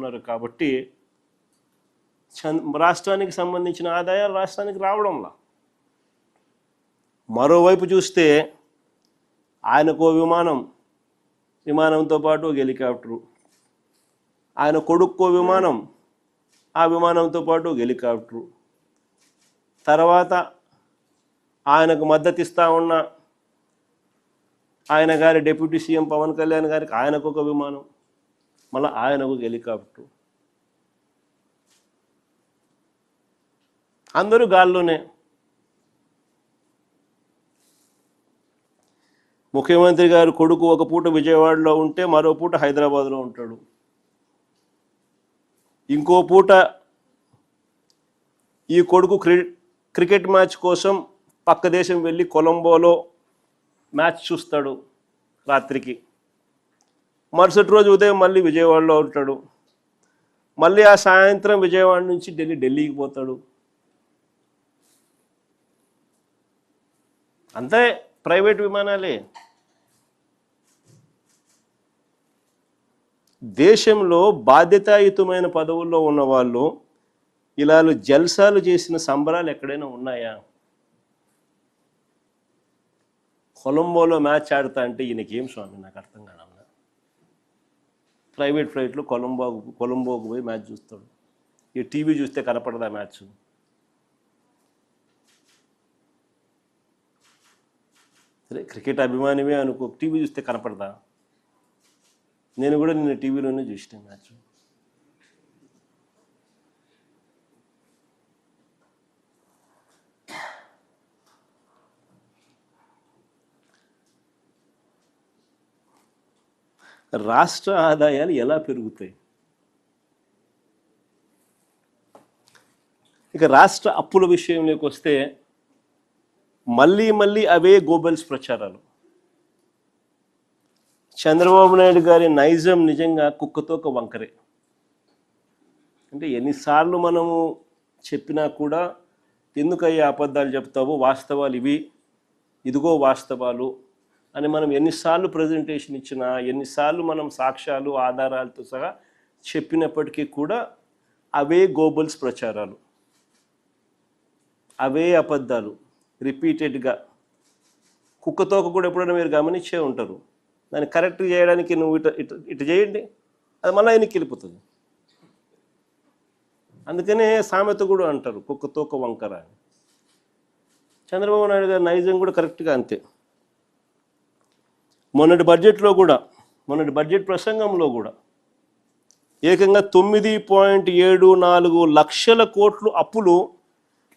ఉన్నారు కాబట్టి రాష్ట్రానికి సంబంధించిన ఆదాయాలు రాష్ట్రానికి రావడంలా. మరోవైపు చూస్తే ఆయనకో విమానంతో పాటు ఒక హెలికాప్టరు, ఆయన కొడుక్కో విమానం, ఆ విమానంతో పాటు ఒక హెలికాప్టరు, తర్వాత ఆయనకు మద్దతు ఇస్తూ ఉన్న ఆయన గారి డిప్యూటీ సీఎం పవన్ కళ్యాణ్ గారికి ఆయనకు ఒక విమానం, మళ్ళీ ఆయనకు ఒక హెలికాప్టరు, అందరూ గాల్లోనే. ముఖ్యమంత్రి గారు కొడుకు ఒక పూట విజయవాడలో ఉంటే మరో పూట హైదరాబాద్లో ఉంటాడు, ఇంకో పూట ఈ కొడుకు క్రికెట్ మ్యాచ్ కోసం పక్క దేశం వెళ్ళి కొలంబోలో మ్యాచ్ చూస్తాడు రాత్రికి, మరుసటి రోజు ఉదయం మళ్ళీ విజయవాడలో ఉంటాడు, మళ్ళీ ఆ సాయంత్రం విజయవాడ నుంచి ఢిల్లీకి పోతాడు. అంతే, ప్రైవేట్ విమానాలే. దేశంలో బాధ్యతాయుతమైన పదవుల్లో ఉన్న వాళ్ళు ఇలా జల్సాలు చేసిన సంబరాలు ఎక్కడైనా ఉన్నాయా? కొలంబోలో మ్యాచ్ ఆడతా అంటే ఈయనకేం స్వామి, నాకు అర్థం కాదన్నా. ప్రైవేట్ ఫ్లైట్లో కొలంబోకు పోయి మ్యాచ్ చూస్తాడు, ఈ టీవీ చూస్తే కనపడదా మ్యాచ్? సరే, క్రికెట్ అభిమానివే అనుకో, టీవీ చూస్తే కనపడదా? నేను కూడా నిన్న టీవీలోనే చూసిన మ్యాచ్. రాష్ట్ర ఆదాయాలు ఎలా పెరుగుతాయి? ఇక రాష్ట్ర అప్పుల విషయంలోకి వస్తే మళ్ళీ అవే గోబెల్స్ ప్రచారాలు. చంద్రబాబు నాయుడు గారి నైజం నిజంగా కుక్కతోక వంకరే. అంటే ఎన్నిసార్లు మనము చెప్పినా కూడా ఎందుకయ్యా అబద్ధాలు చెప్తావు, వాస్తవాలు ఇవి, ఇదిగో వాస్తవాలు అని మనం ఎన్నిసార్లు ప్రజెంటేషన్ ఇచ్చినా, ఎన్నిసార్లు మనం సాక్ష్యాలు ఆధారాలతో సహా చెప్పినప్పటికీ కూడా అవే గోబెల్స్ ప్రచారాలు, అవే అబద్ధాలు రిపీటెడ్గా. కుక్కతోక కూడా ఎప్పుడైనా మీరు గమనించే ఉంటారు, దాన్ని కరెక్ట్ చేయడానికి నువ్వు ఇటు చేయండి, అది మళ్ళీ ఆయనకి వెళ్ళిపోతుంది. అందుకనే సామెత కూడా అంటారు కుక్కతోక వంకర అని. చంద్రబాబు నాయుడు గారి నైజం కూడా కరెక్ట్గా అంతే. మొన్నటి బడ్జెట్ ప్రసంగంలో కూడా ఏకంగా 9.74 లక్షల కోట్లు అప్పులు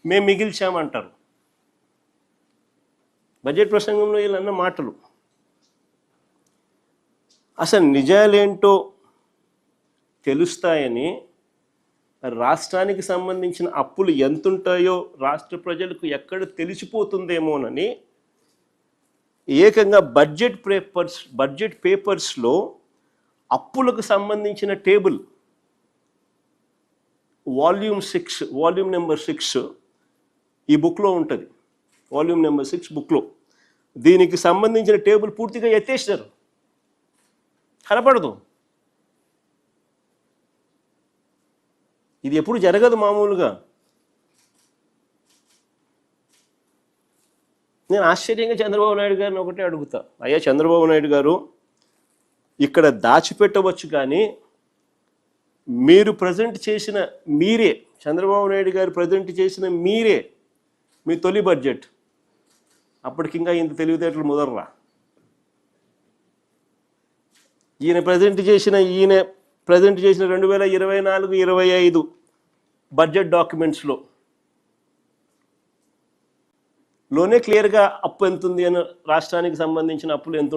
మేము మిగిల్చామంటారు. బడ్జెట్ ప్రసంగంలో వీళ్ళన్న మాటలు అసలు నిజాలేంటో తెలుస్తాయని, రాష్ట్రానికి సంబంధించిన అప్పులు ఎంతుంటాయో రాష్ట్ర ప్రజలకు ఎక్కడ తెలిసిపోతుందేమోనని ఏకంగా బడ్జెట్ పేపర్స్లో అప్పులకు సంబంధించిన టేబుల్ వాల్యూమ్ నెంబర్ 6 ఈ బుక్లో ఉంటుంది. వాల్యూమ్ నెంబర్ 6 బుక్లో దీనికి సంబంధించిన టేబుల్ పూర్తిగా ఎత్తేసినారు, కనపడదు. ఇది ఎప్పుడు జరగదు మామూలుగా. నేను ఆశ్చర్యంగా చంద్రబాబు నాయుడు గారిని ఒకటే అడుగుతా, అయ్యా చంద్రబాబు నాయుడు గారు, ఇక్కడ దాచిపెట్టవచ్చు కానీ మీరు ప్రజెంట్ చేసిన చంద్రబాబు నాయుడు గారు ప్రజెంట్ చేసిన మీ తొలి బడ్జెట్ అప్పటికింకా ఇంత తెలివితేటలు ముదర్రా. ఈయన ప్రజెంట్ చేసిన 2024-25 బడ్జెట్ డాక్యుమెంట్స్లోనే క్లియర్గా అప్పు ఎంత ఉంది అని, రాష్ట్రానికి సంబంధించిన అప్పులు ఎంత